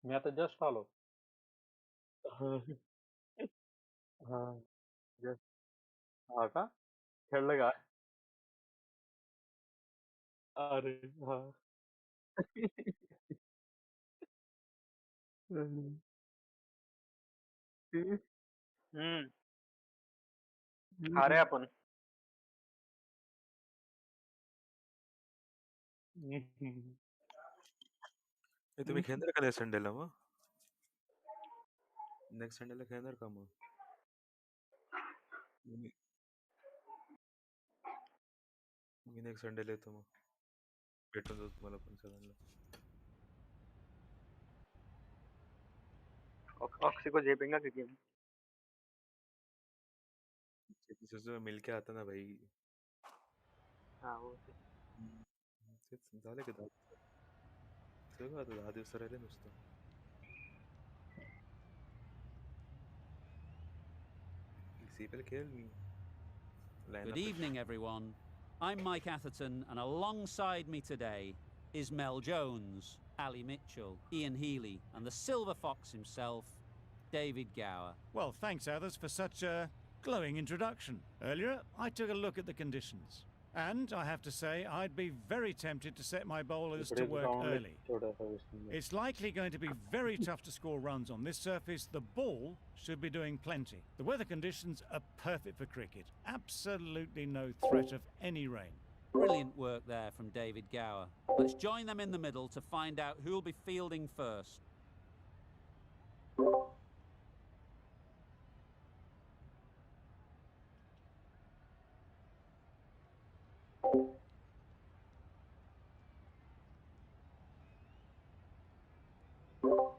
मी आता जस्ट आलो. हां, हां. जस्ट हां का? खेळलं का? अरे हां. हं. हं. हारे आपण. हं, हं. हे तुम्ही खेळणार का नेक्स्ट संडेला मग? नेक्स्ट संडेला खेळणार का मग? मी मी नेक्स्ट संडेला येतो मग. भेटून जाऊ तुम्हाला पण सगळ्यांना. ऑक्सी को झेपेंगा क्या गेम? से मिलके आता ना भाई. हां, हो. हम्म. तेच झालं की 10 सगळं आता 10 दिवस राहिले नुसतं. ECPL खेळेल मी. Good line-up evening, everyone. I'm Mike Atherton, and alongside me today is Mel Jones, Ali Mitchell, Ian Healy, and the Silver Fox himself, David Gower. Well, thanks, Others, for such a glowing introduction. Earlier, I took a look at the conditions. And I have to say, I'd be very tempted to set my bowlers to इकडेच work ground early. छोटासा western. It's likely going to be very tough to score runs on this surface. The ball should be doing plenty. The weather conditions are perfect for cricket. Absolutely no threat of any rain. Brilliant work there from David Gower. Let's join them in the middle to find out who'll be fielding first.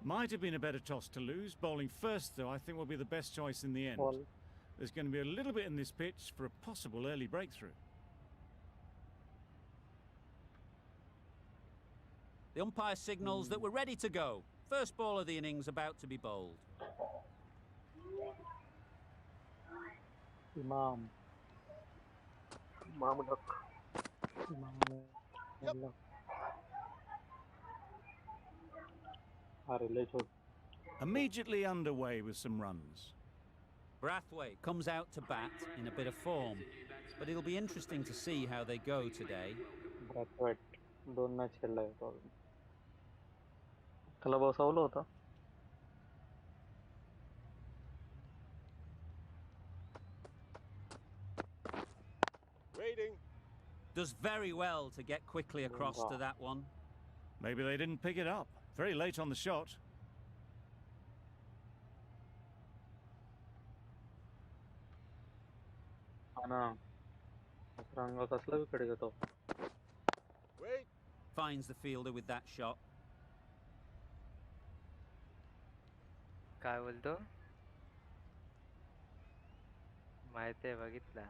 Might have been a better toss to lose. Bowling first, though, I think will be the best choice in the end. Ball There's going to be a little bit in this pitch for a possible early breakthrough. The umpire signals that we're ready to go. First ball of the innings about to be bowled. इमाम इमाम हक इमाम अरे लय छोट. Immediately underway with some runs. Brathwaite comes out to bat in a bit of form, but it'll be interesting to see how they go today. Brathwaite 2 match खेळलाय तो अजून. त्याला बसवलं होतं. Does very well to get quickly across to that one. Maybe they didn't pick it up. Very late on the shot. हा ना. रंग कसला विकेट घेतो. Finds the fielder with that shot. काय बोलतो? माहिती आहे बघितला.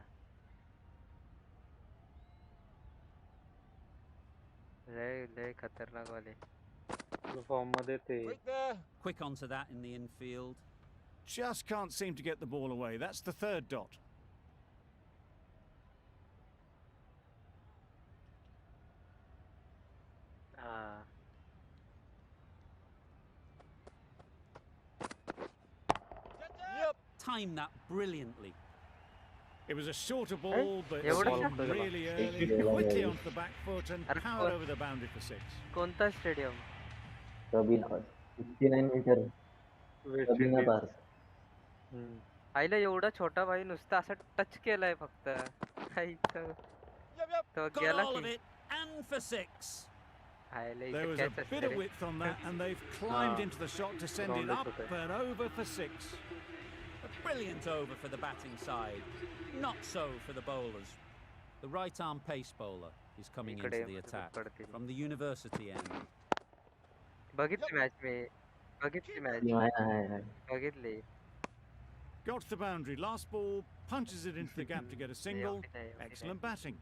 लय लय खतरनाक वाले. फॉर्म मध्ये ते Quick onto that in the infield. Just can't seem to get the ball away. That's the third dot. हा. Timed that brilliantly. It was a shorter ball, but एवढं seemed का? really early. Quickly onto the back foot and अरे powered over the boundary for 6. कोणता stadium? Robin Hood. 69 meter. West Robin Indies. Park. आईला एवढा छोटा भाई नुसता असं टच केलाय फक्त. आईचं. तो Got गेला all of की. it, and for 6. आईला There इथे was a कॅच bit असते of रे. width on that, and they've climbed into the shot to send it Ground up is okay. and over for 6. A brilliant over for the batting side. Not so for the bowlers. The right arm pace bowler is coming into the attack from the university end. बघितली match मी. बघितली match. Hi. बघितली. Got to the boundary. Last ball punches it into the gap to get a single. Excellent batting.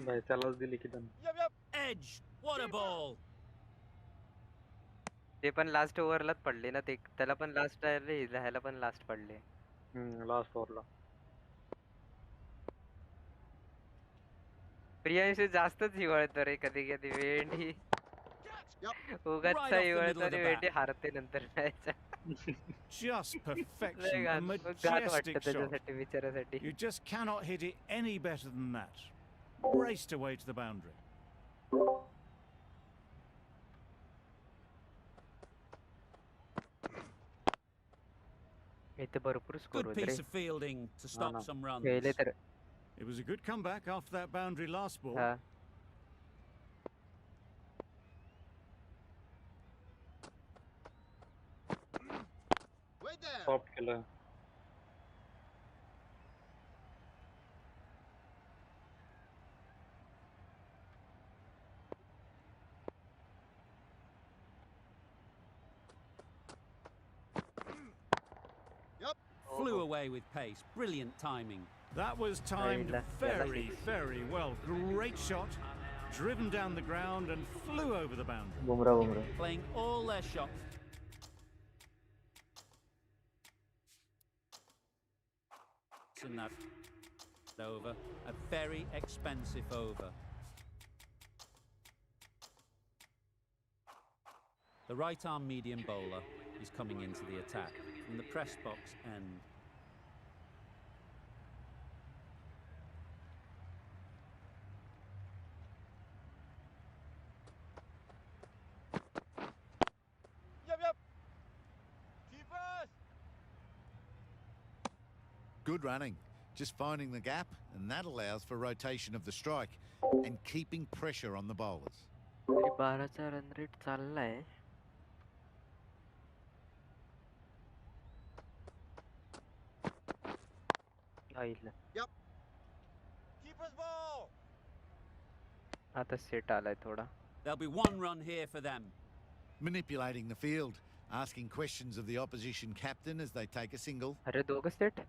भाई त्यालाच दिली की दम. Edge! What a ball! ते पण लास्ट ओव्हरलाच पडले ना ते. त्याला पण लास्ट ह्याला पण लास्ट पडले. लास्ट ओव्हरला. प्रियांशू जास्तच हिवाळतो रे कधी कधी वेंडी उगाचचा Right off the middle हिवाळतो of the आणि bat. वेंडी हारते नंतर match. Just लय perfection, a घाण घाण majestic वाटतं shot. त्याच्यासाठी बिचाऱ्यासाठी. You just cannot hit it any better than that. Raced away to the boundary. इथे भरपूर स्कोर Good होते रे. piece of fielding to stop no. some runs. खेळले तर It was a good comeback after that boundary last ball. हा soft केलं. Flew away with pace. Brilliant timing. That was timed Yalla, very, yalla. very well. Great shot. Driven down the ground and flew over the boundary. Bumrah Playing all their shots. In that over. A very expensive over. The right arm medium bowler is coming into the attack from the press box end. Good running, just finding the gap, and that allows for rotation of the strike and keeping pressure on the bowlers. तरी 12चा run rate चाललाय. आईला आता set आलाय थोडा. There'll be one run here for them. Manipulating the field, asking questions of the opposition captain as they take a single. अरे दोघं set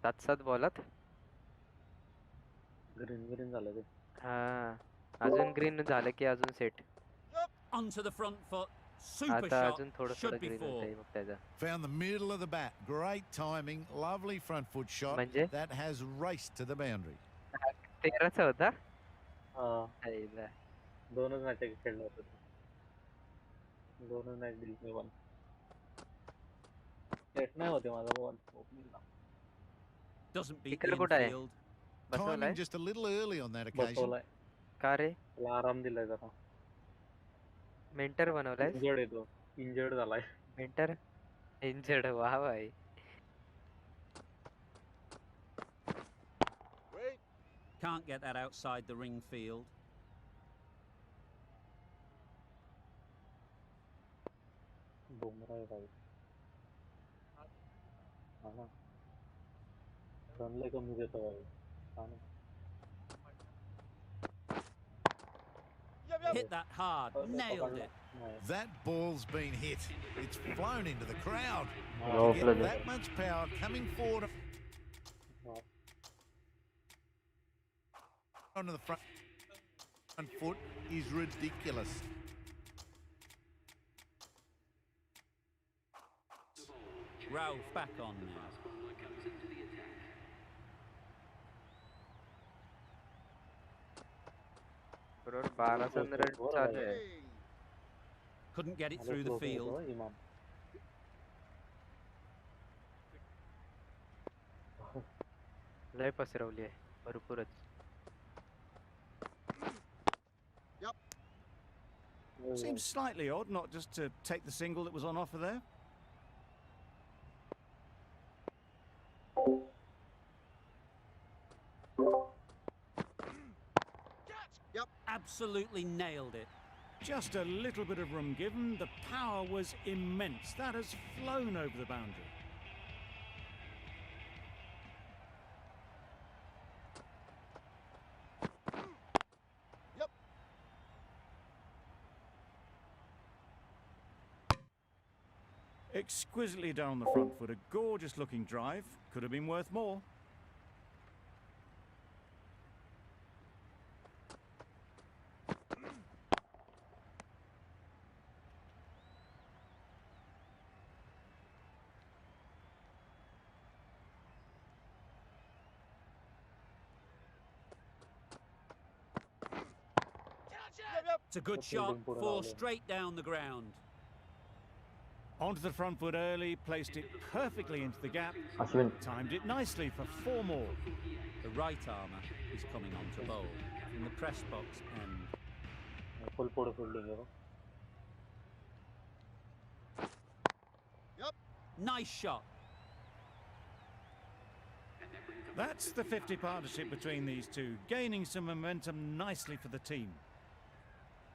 7-7 बॉलात. Green झालं ते. हा अजून ग्रीन झालं की अजून set. Onto the front foot. Super आता shot. अजून थोडं Should थोडं be ग्रीन four. होतंय मग त्याचा. Found the middle of the bat, great timing, lovely front foot shot म्हणजे? that has raced to the boundary. 13चा होता. हा, आईला दोनच मॅच खेळले होते ते. दोनच मॅच दिली मी पण. सेट नाही होते माझा ball ओपनिंगला. Doesn't beat Kicker the कुठं आहे? infield. बसवलाय Timing just a little early on that occasion. बसवलाय. का रे? त्याला आराम दिलाय जरा. मेंटर बनवलाय. इंजर्ड येतो. इंजर्ड झालाय. Mentor injured. वाह भाई. Can't get that outside the ring field. Bumrah आहे भाई. हा ना. रन लय कमी देतो भाई. हा ना. Hit that hard. Nailed it. नाही. That ball's been hit. It's flown into the crowd. Oh, To get that much power coming forward हा. onto the front foot is ridiculous. Rahul back on now. बरोबर 12चा run चालू आहे. Couldn't get it आलं through the close field. होतं इमाम. लय पसरवली आहे भरपूरच. Seems slightly odd not just to take the single that was on offer there. Absolutely nailed it. Just a little bit of room given. The power was immense. That has flown over the boundary. Exquisitely down the front foot. A gorgeous looking drive. Could have been worth more. It's a good shot, 4 straight down the ground. Onto the front foot early, placed it perfectly into the gap, Ashwin. timed it nicely for 4 more. The right armour is coming on to bowl in the press box end. Full port fielding है वो. Nice shot. That's the 50 partnership between these two, gaining some momentum nicely for the team.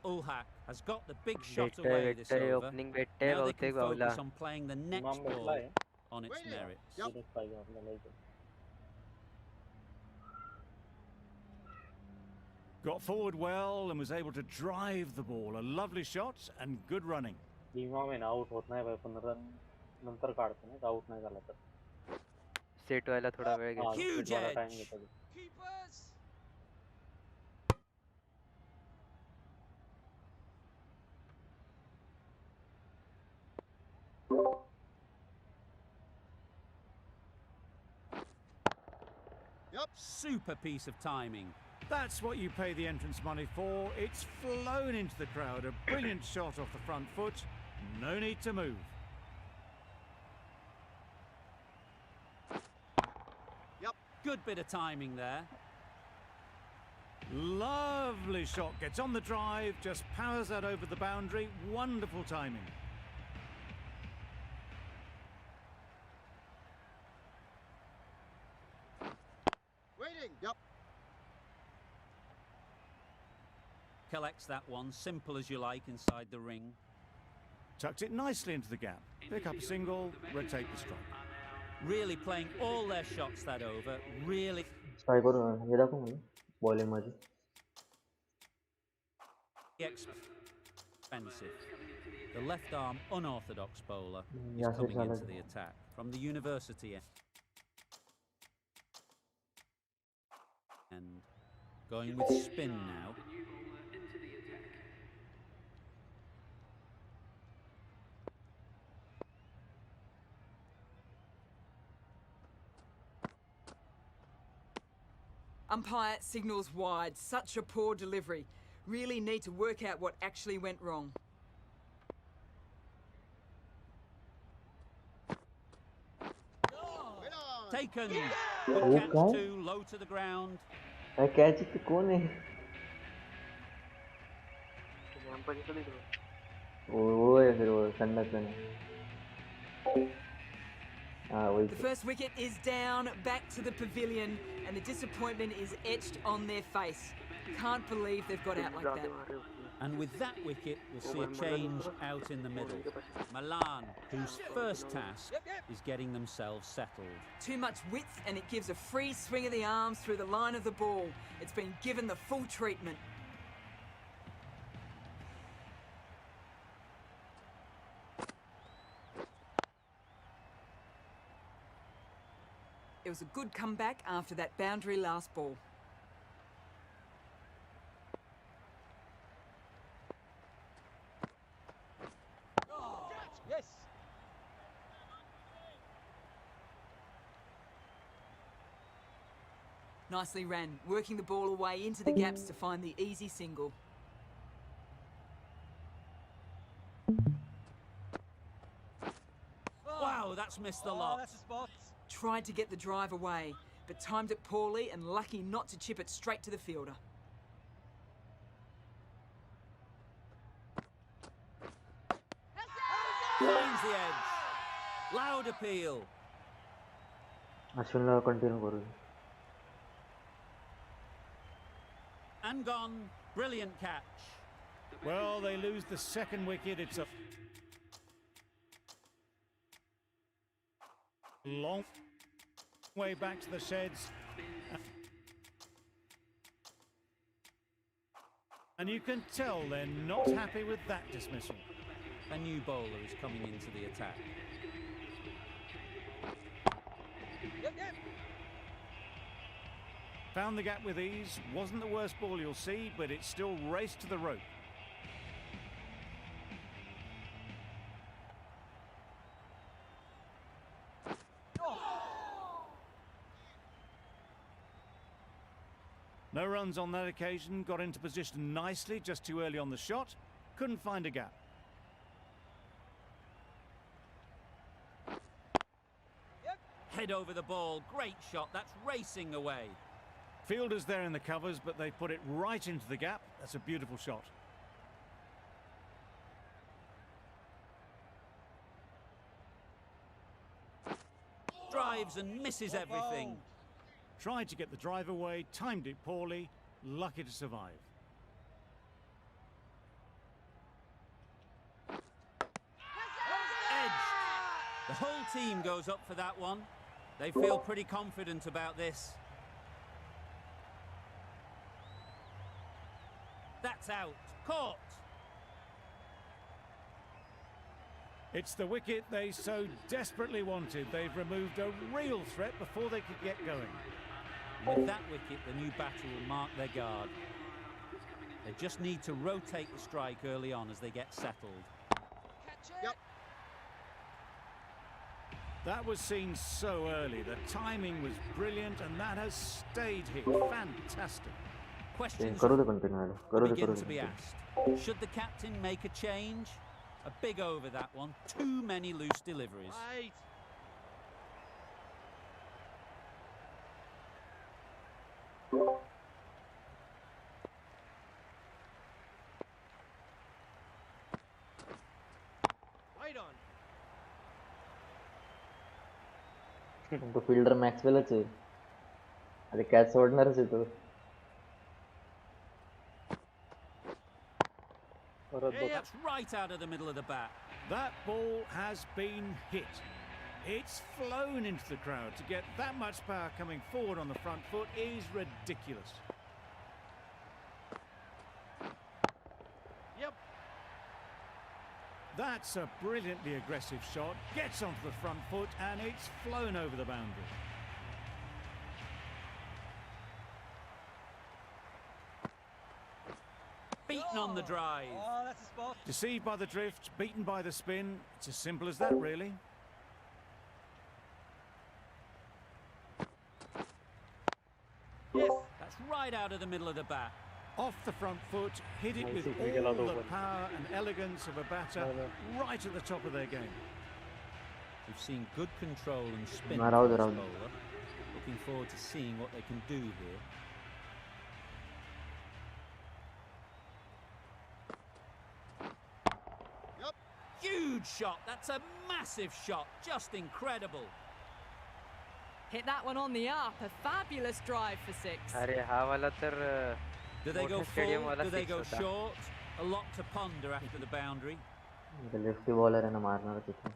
Ulhak has got the big shot away this over. opening Now they can बहुतेक focus बावला. on playing the next Imam ball बैठला है. on its merits. Serious पाएगा अपना like. Got forward well and was able to drive the ball. A lovely shot and good running. Imam है ना out होत नाही भाई 15 रन नंतर काढतो ना out नाही झाला तर. सेट व्हायला थोडा वेळ घेतो. Huge थोडा edge. time घेतो. Super piece of timing. That's what you pay the entrance money for. It's flown into the crowd. A brilliant shot off the front foot. No need to move. Good bit of timing there. Lovely shot. Gets on the drive, just powers that over the boundary. Wonderful timing. Collects that one, simple as you like, inside the ring. Tucked it nicely into the gap. Pick up a single, rotate the strike. Really playing all their shots that over. Really Strike करू ना. हे दाखव मला bowling मध्ये. expensive. The left arm unorthodox bowler is Yeah, coming it's into the attack from the university end. And going with spin now. Umpire signals wide. Such a poor delivery. Really need to work out what actually went wrong. Taken. Good catch Okay. too, low to the ground. Catch it कौन है? वो है फिर वो संदकन. वही. The first wicket is down, back to the pavilion, and the disappointment is etched on their face. Can't believe they've got out like that. And with that wicket, we'll see a change out in the middle. Malan, whose first task is getting themselves settled. Too much width, and it gives a free swing of the arms through the line of the ball. It's been given the full treatment. It was a good comeback after that boundary last ball. Yes. Nicely ran, working the ball away into the gaps to find the easy single. Wow, that's missed the Oh, lot. that's a spot. Tried to get the drive away, but timed it poorly and lucky not to chip it straight to the fielder. Finds the edge. Loud appeal. अश्विनला continue करू. And gone. Brilliant catch. Well, they lose the second wicket. It's a long way back to the sheds. And you can tell they're not happy with that dismissal. A new bowler is coming into the attack. Found the gap with ease. Wasn't the worst ball you'll see, but it still raced to the rope. No runs on that occasion, got into position nicely, just too early on the shot, couldn't find a gap. Head over the ball, great shot, that's racing away. Fielders there in the covers, but they put it right into the gap. That's a beautiful shot. Drives and misses everything. Tried to get the drive away, timed it poorly, lucky to survive. Edged. The whole team goes up for that one. They feel pretty confident about this. That's out. Caught. It's the wicket they so desperately wanted. They've removed a real threat before they could get going. With that wicket, the new batter will mark their guard. They just need to rotate the strike early on as they get settled. Yep. That was seen so early. The timing was brilliant, and that has stayed here. Fantastic. Questions करो they continue begin to be asked. Should the captain make a change? A big over that one. Too many loose deliveries. Right. Right on. तो fielder मॅक्सवेलच आहे अरे catch सोडणारच आहे तो That's right out of the middle of the bat. That ball has been hit. It's flown into the crowd. To get that much power coming forward on the front foot is ridiculous. Yep. That's a brilliantly aggressive shot. Gets onto the front foot and it's flown over the boundary. Beaten on the drive. Oh, that's a spot. Deceived by the drift, beaten by the spin. It's as simple as that, really. Yes. That's right out of the middle of the bat. Off the front foot, hit it with all the power and elegance of a batter right at the top of their game. We've seen good control and spin No, from Rahul, this Rahul. bowler. Looking forward to seeing what they can do here. Yep. Huge shot. That's a massive shot. Just incredible. Hit that one on the up. A fabulous drive for six. अरे हा वाला तर Do they go मोठ्या stadium full? वाला Do they six go होता. short? A lot to ponder after the boundary. Lefty bowler आहे ना मारणारच इथे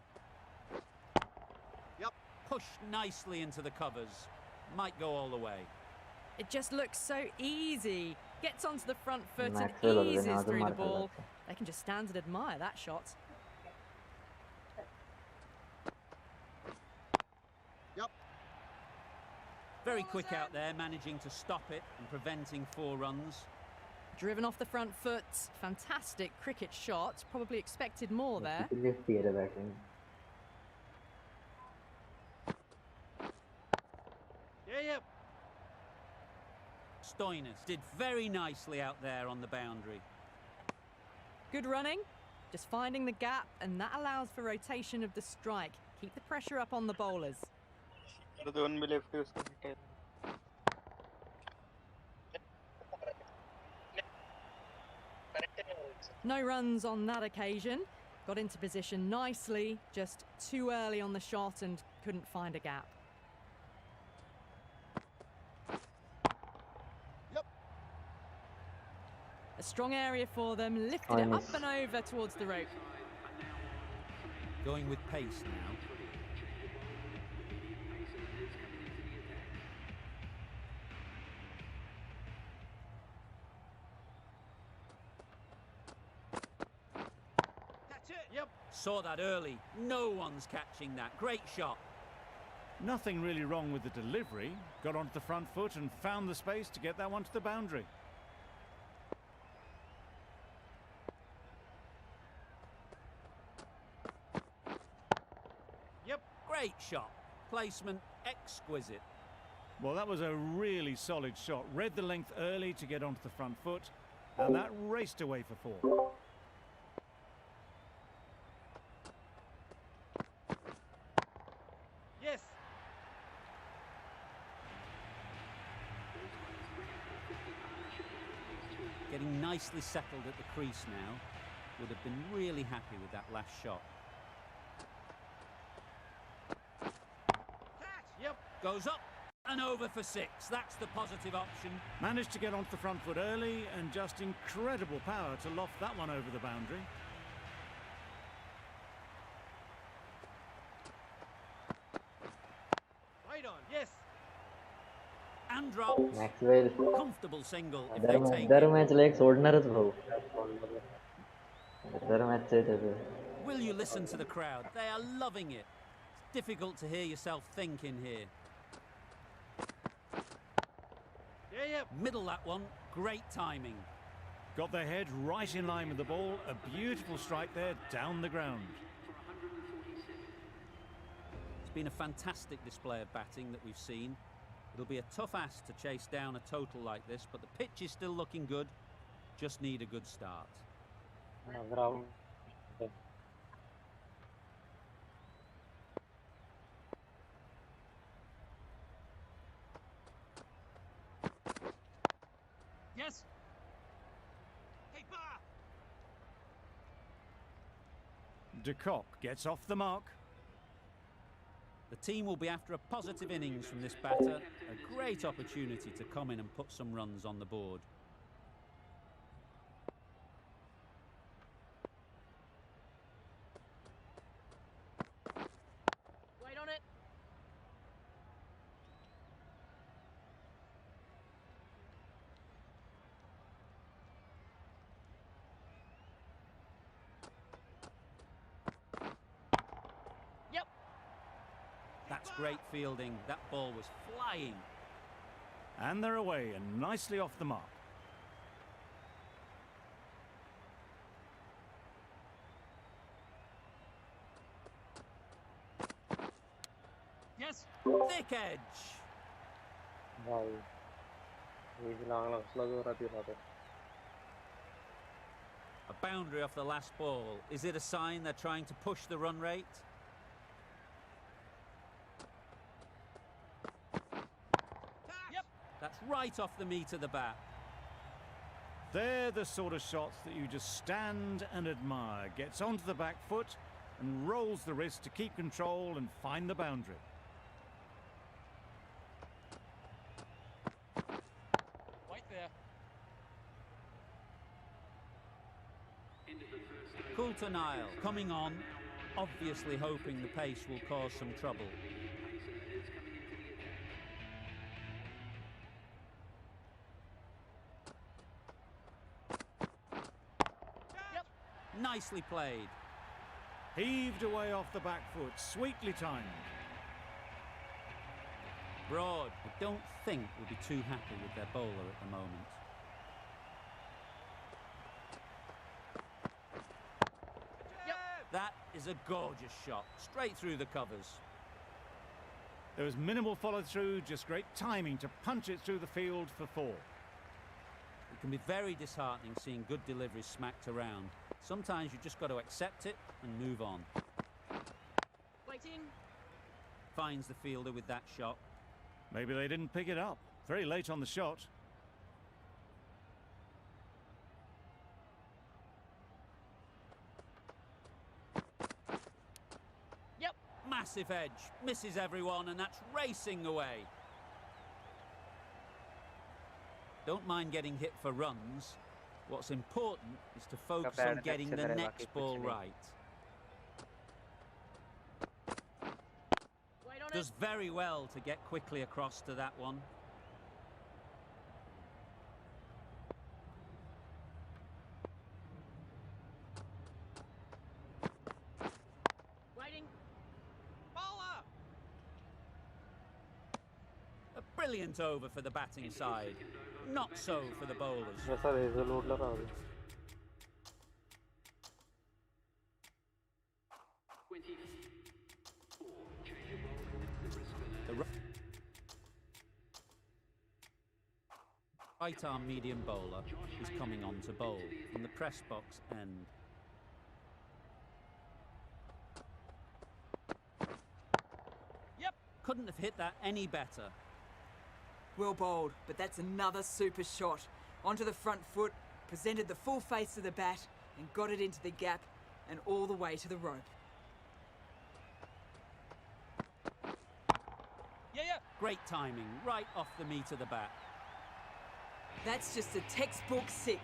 Pushed nicely into the covers. Might go all the way. It just looks so easy. Gets onto the front foot and Maxwell already eases now through the mark ball. that. They can just stand and admire that shot. Yep. Very quick out there, managing to stop it and preventing 4 runs. Driven off the front foot. Fantastic cricket shot. Probably expected more there. Lefty आहे batting Yeah, yep. Stoinis did very nicely out there on the boundary. Good running. Just finding the gap, and that allows for rotation of the strike. Keep the pressure up on the bowlers. No runs on that occasion. Got into position nicely, just too early on the shot and couldn't find a gap. Yep. A strong area for them, lifted it up and over towards the rope. Going with pace now. That's it. Yep. Saw that early. No one's catching that. Great shot. Nothing really wrong with the delivery. Got onto the front foot and found the space to get that one to the boundary. Great shot. Placement exquisite. Well, that was a really solid shot. Read the length early to get onto the front foot, and that raced away for 4. Yes. Getting nicely settled at the crease now. Would have been really happy with that last shot. Catch. Yep. Goes up and over for 6. That's the positive option. Managed to get onto the front foot early, and just incredible power to loft that one over the boundary. Right on. Yes. And drops. Maxwell. Comfortable single if दर they take दर it. मॅचला एक सोडणारच भाऊ. दर match आहे त्याचं. Will you listen to the crowd? They are loving it. It's difficult to hear yourself think in here. Yeah, yep. Middle that one. Great timing. Got their head right in line with the ball. A beautiful strike there, down the ground. It's been a fantastic display of batting that we've seen. It'll be a tough ask to chase down a total like this, but the pitch is still looking good. Just need a good start. Rahul. Yes. Hey, Bar. De Kock gets off the mark. The team will be after a positive innings from this batter. A great opportunity to come in and put some runs on the board. Wait on it. Yep. That's great fielding. That ball was flying. And they're away and nicely off the mark. Yes. Thick edge. भाई वीज लागला कसला जोरात येत होता. A boundary off the last ball. Is it a sign they're trying to push the run rate? Yep. That's right off the meat of the bat. They're the sort of shots that you just stand and admire. Gets onto the back foot and rolls the wrist to keep control and find the boundary. Right there. Coulter Nile coming on, obviously hoping the pace will cause some trouble. Yep. Nicely played. Heaved away off the back foot, sweetly timed. Broad, I don't think will be too happy with their bowler at the moment. That is a gorgeous shot, straight through the covers. There was minimal follow-through, just great timing to punch it through the field for 4. It can be very disheartening seeing good deliveries smacked around. Sometimes you just got to accept it and move on. Waiting. Finds the fielder with that shot. Maybe they didn't pick it up. Very late on the shot. Yep. Massive edge, misses everyone, and that's racing away. Don't mind getting hit for runs. What's important is to focus on getting the next ball right. Wait on Does very well to get quickly across to that one. Waiting. Bowler. A brilliant over for the batting side. Not so for the bowlers. जसा रेझोल्यूटला राहू. The Right arm medium bowler is coming on to bowl from the press box end. Yep. Couldn't have hit that any better. Well bowled, but that's another super shot. Onto the front foot, presented the full face of the bat and got it into the gap and all the way to the rope. Yeah. Great timing, right off the meat of the bat. That's just a textbook 6.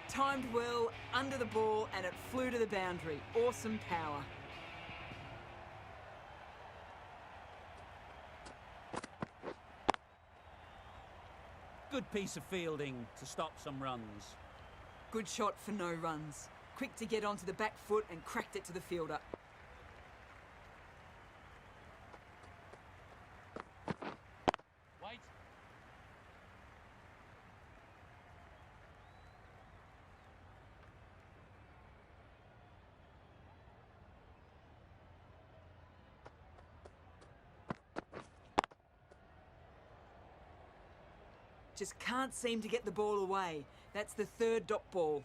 Timed well, under the ball, and it flew to the boundary. Awesome power. Good piece of fielding to stop some runs. Good shot for no runs. Quick to get onto the back foot and cracked it to the fielder. Wait. Just can't seem to get the ball away. That's the third dot ball.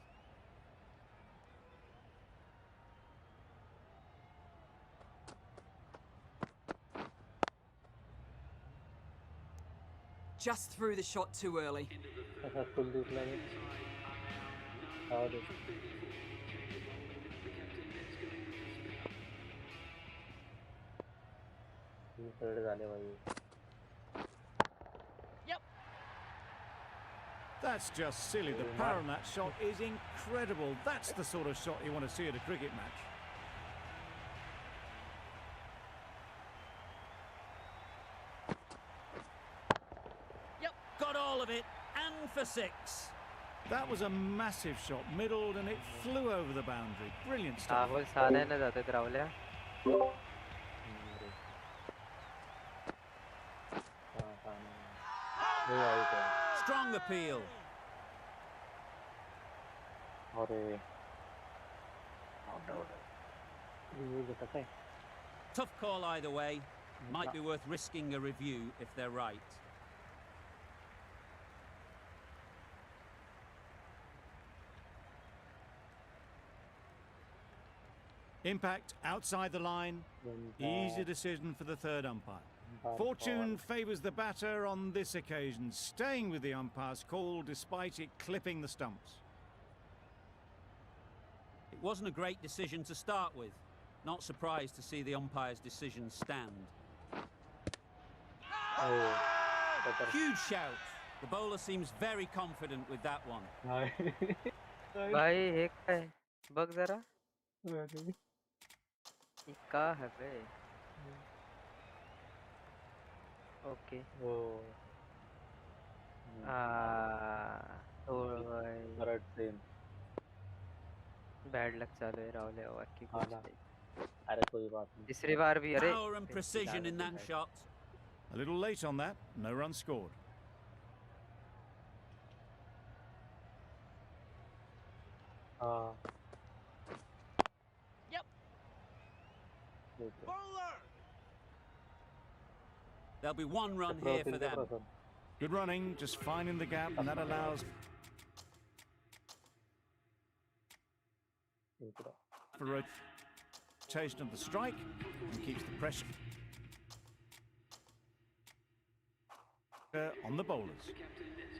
Just threw the shot too early. Kuldeep लागे और third झाले भाई. That's just silly. The power on that shot is incredible. That's the sort of shot you want to see at a cricket match. Got all of it, and for 6. That was a massive shot, middled, and it flew over the boundary. Brilliant stuff. Rahul सारे ने जाते थे राहुल यार. Strong appeal. अरे out ये बताता है. Tough call either way. Might be worth risking a review if they're right. Impact outside the line. Easy decision for the third umpire. Fortune favours the batter on this occasion, staying with the umpire's call despite it clipping the stumps. It wasn't a great decision to start with. Not surprised to see the umpire's decision stand. Huge shout. The bowler seems very confident with that one. भाई एक है bug जरा क्या है बे. Okay third same. Bad luck चालू है Rahul over की कुछ नहीं. अरे कोई बात नहीं. तीसरी बार भी अरे Power and precision in that shot. A little late on that, no run scored. Bowler. There'll be one run here for them. Good running, just finding the gap, and that allows for rotation of the strike and keeps the pressure on the bowlers.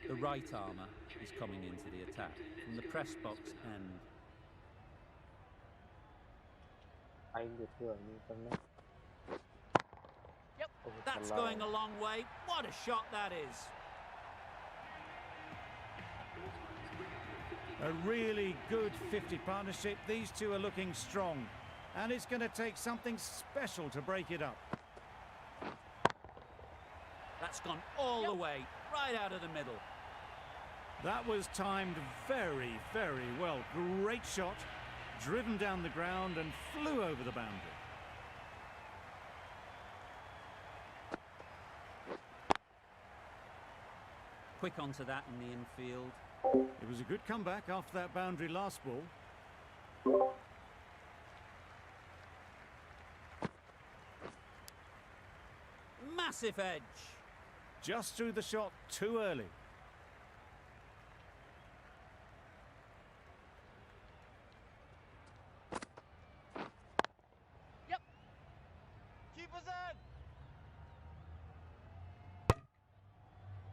The right armour is coming into the attack from the press box end. That's going a long way. What a shot that is. A really good 50 partnership. These two are looking strong, and it's going to take something special to break it up. That's gone all the way, right out of the middle. That was timed very, very well. Great shot, driven down the ground and flew over the boundary. Quick onto that in the infield. It was a good comeback after that boundary last ball. Massive edge. Just threw the shot too early.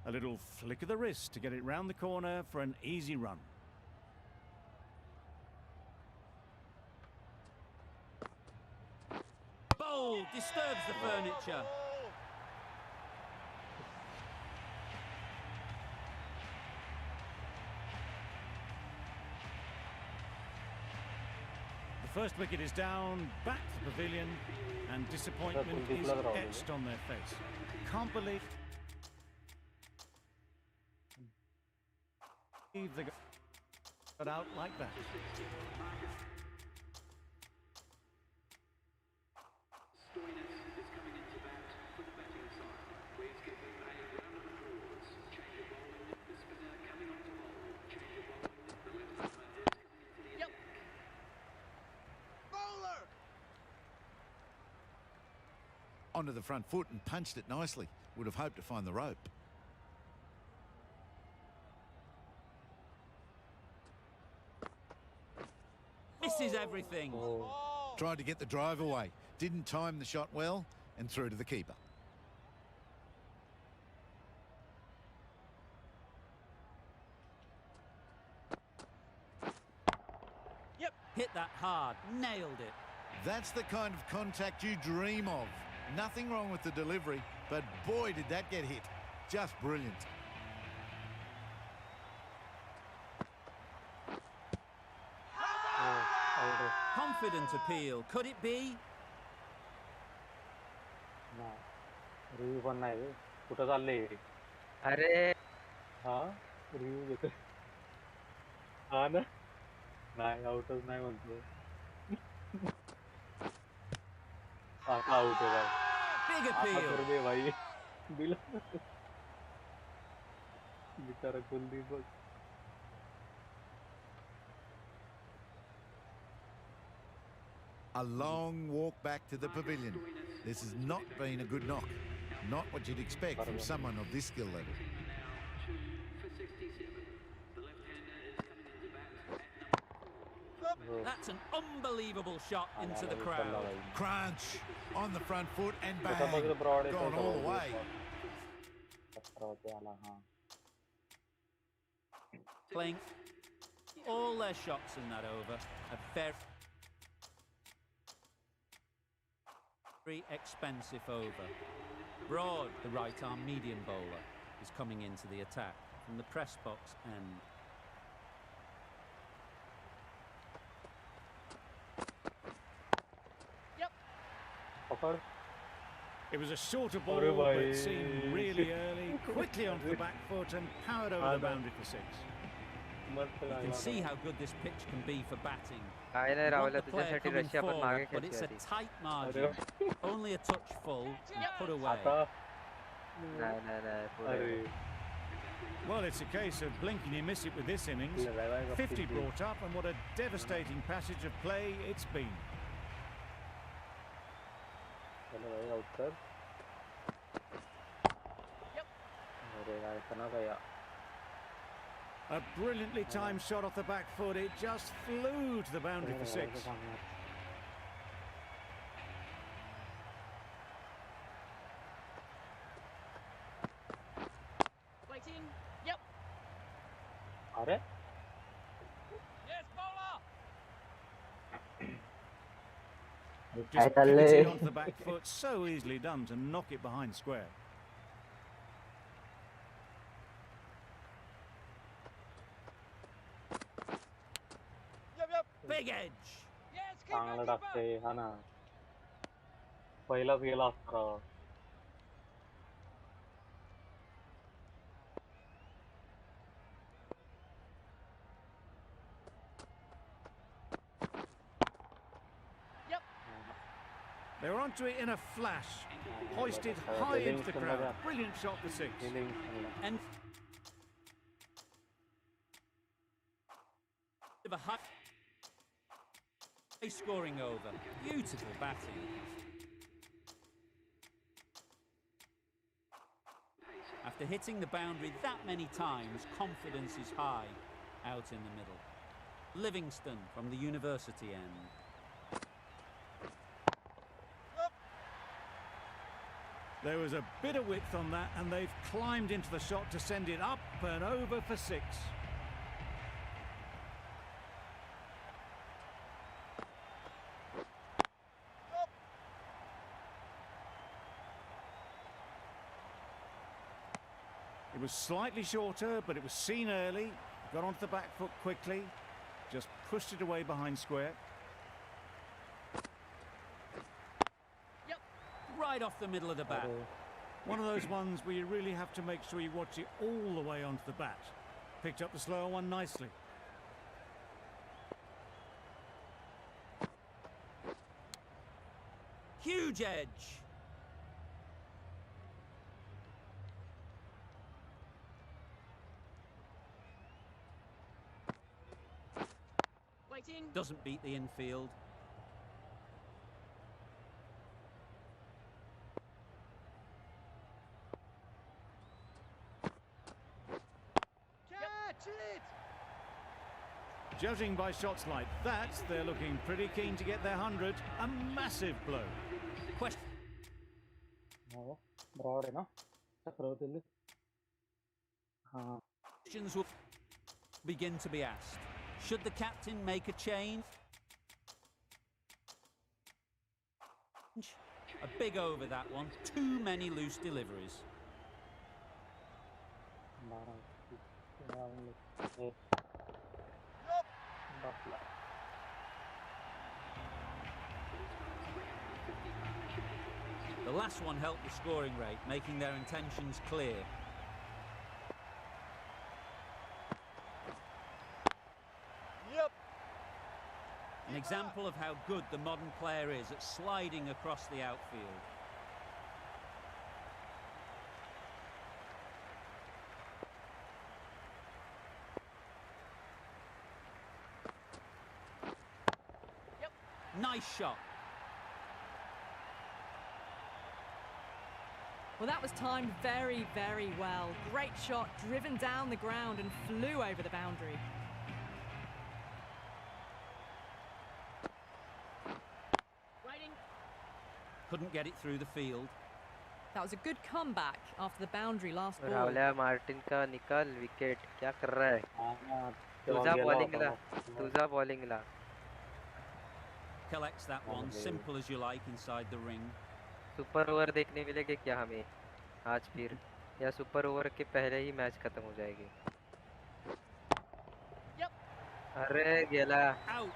A little flick of the wrist to get it round the corner for an easy run. Bold disturbs the furniture. The first wicket is down, back to the pavilion, and disappointment is etched on their face. Can't believe they got out like that. Onto the front foot and punched it nicely. Would have hoped to find the rope. Misses everything. Tried to get the drive away. Didn't time the shot well and through to the keeper. Yep. Hit that hard. Nailed it. That's the kind of contact you dream of. Nothing wrong with the delivery, but boy, did that get hit. Just brilliant. Confident appeal. Could it be? Review पण नाही रे. कुठं चालले? अरे हा review घेतो. हा ना नाही आउटच नाही म्हणतो. आता आउट आहे भाई. Big आता appeal. कर दे भाई. दिला बिचारा कुलदीप बघ. A long walk back to the pavilion. This has not been a good knock. Not what you'd expect from someone of this skill level. That's an unbelievable shot into the crowd. Crunch on the front foot and bang. Gone all the way. Playing all their shots in that over. A very expensive over. Broad, the right-arm medium bowler, is coming into the attack from the press box end. It was a shorter ball, but seemed really early, quickly onto the back foot and powered over the boundary for 6. You can see how good this pitch can be for batting. काय नाही You want Rahul the player तुझ्यासाठी coming Russia पण मागे forward, but it's a खेळते tight margin. Only a touch full and put away. नाही नाही नाही पुढे. Well, it's a case of blink and you miss it with this innings. 50 brought up, and what a devastating passage of play it's been. A brilliantly timed shot off the back foot. It just flew to the boundary for 6. Waiting. Yep. अरे Yes, bowler. Just pivoting onto the back foot, so easily done to knock it behind square. Yep, yep. Big edge. Yes, keep चांगलं it, keep टाकते it. हा ना. पहिलाच गेला असता. They were onto it in a flash, hoisted high into the crowd. Brilliant shot for 6. And a high scoring over. Beautiful batting. After hitting the boundary that many times, confidence is high out in the middle. Livingston from the university end. There was a bit of width on that, and they've climbed into the shot to send it up and over for 6. It was slightly shorter, but it was seen early. Got onto the back foot quickly. Just pushed it away behind square. Yep. Right off the middle of the bat. One of those ones where you really have to make sure you watch it all the way onto the bat. Picked up the slower one nicely. Huge edge. Waiting. Doesn't beat the infield. Catch it! Judging by shots like that, they're looking pretty keen to get their 100. A massive blow. Question. Broad है ना? टकराव दिल्ली. हाँ. Questions will begin to be asked. Should the captain make a change? A big over that one. Too many loose deliveries. The last one helped the scoring rate, making their intentions clear. Yep. An example of how good the modern player is at sliding across the outfield. Yep. Nice shot. Well, that was timed very, very well. Great shot, driven down the ground and flew over the boundary. Waiting. Couldn't get it through the field. That was a good comeback after the boundary last ball. Rahul Martin का निकल wicket क्या कर रहा है तुझा bowling ला Collects that one, simple as you like inside the ring. Super over देखने मिलेंगे क्या हमें आज फिर या सुपर ओवर के पहले ही मैच खत्म हो जाएगी अरे गेला Out.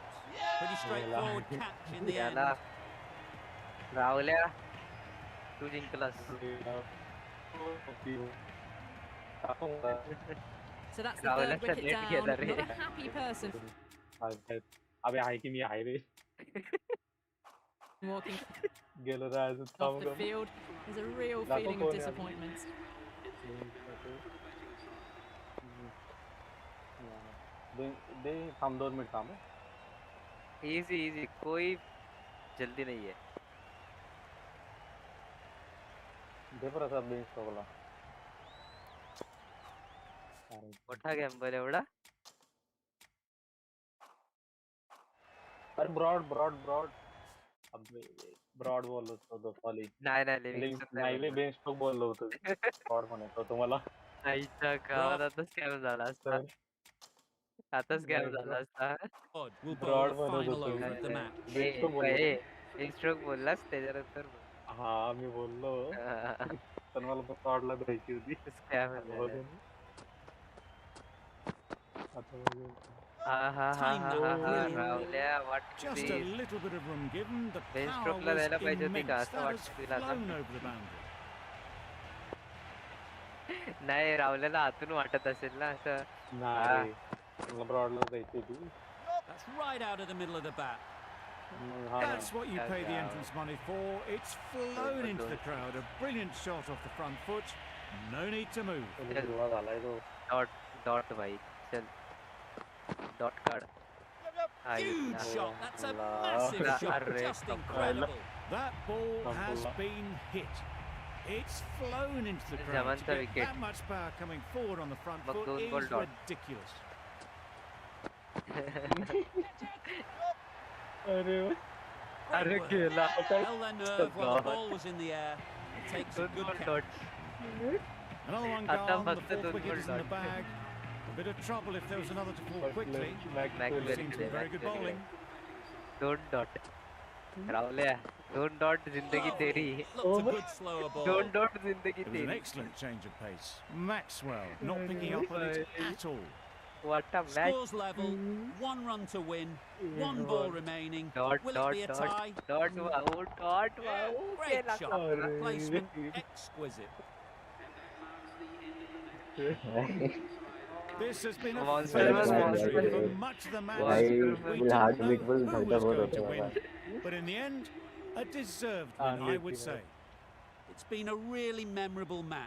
Pretty straightforward catch in the end. गेला राहुल तू जिंकलास So that's the third wicket down. Not a happy person. अबे हाय की मी हाय रे. Walking गेलो राज off the field. There's a real feeling of disappointment. दे हम 2 मिनट काम है. इजी कोई जल्दी नहीं है दे पर सब बेंच तो बोला मोठा गॅम्बल एवढा अरे ब्रॉड अब ब्रॉड बोललो तो दोपाली नाही बेंच तो बोललो होतो ब्रॉड म्हणतो तुम्हाला आईचा गावात आताच काय झाला असता आताच काय झाला असता ब्रॉड म्हणत होतो बेंच तो बोललो इन्स्ट्रोक बोललास त्याच्यानंतर हा मी बोललो पण मला ब्रॉडला द्यायची होती काय म्हणलं Just a little bit of room given. The power was immense. That has flown over the boundary. नाही राहुल्याला आतून वाटत असेल ना असं नाही मला ब्रॉडला द्यायची होती. That's right out of the middle of the bat. That's what you pay the entrance money for. It's flown into the crowd. A brilliant shot off the front foot. No need to move. Dot भाई चल dot card. Huge shot. That's a massive shot. Just incredible. That ball has been hit. It's flown into the crowd. To get that much power coming forward on the front foot is ridiculous. Held their nerve while the ball was in the air. takes a good catch. Another one Adam gone, the Bhatta fourth don't wicket is in the hold bag. A bit of trouble if there was another to fall quickly. Maxwell Seems to be very good bowling. Don't dot. Rahul, don't dot zindagi teri. Looked a good slower ball. Don't dot zindagi It was an teri. excellent change of pace. Maxwell not picking up on it at all. What a match. Scores level, 1 run to win, 1 ball remaining. Dot, Will dot, it be a dot, tie? dot, wow, dot, wow. Great shot. Placement exquisite. This has been a Monster famous man, victory monster for man. much of the match. भाई We बिल्कुल didn't heart know beat who full was धड़का बहुत going to होता है win, Baba but in the end, a deserved win, I would say. It's been a really memorable match.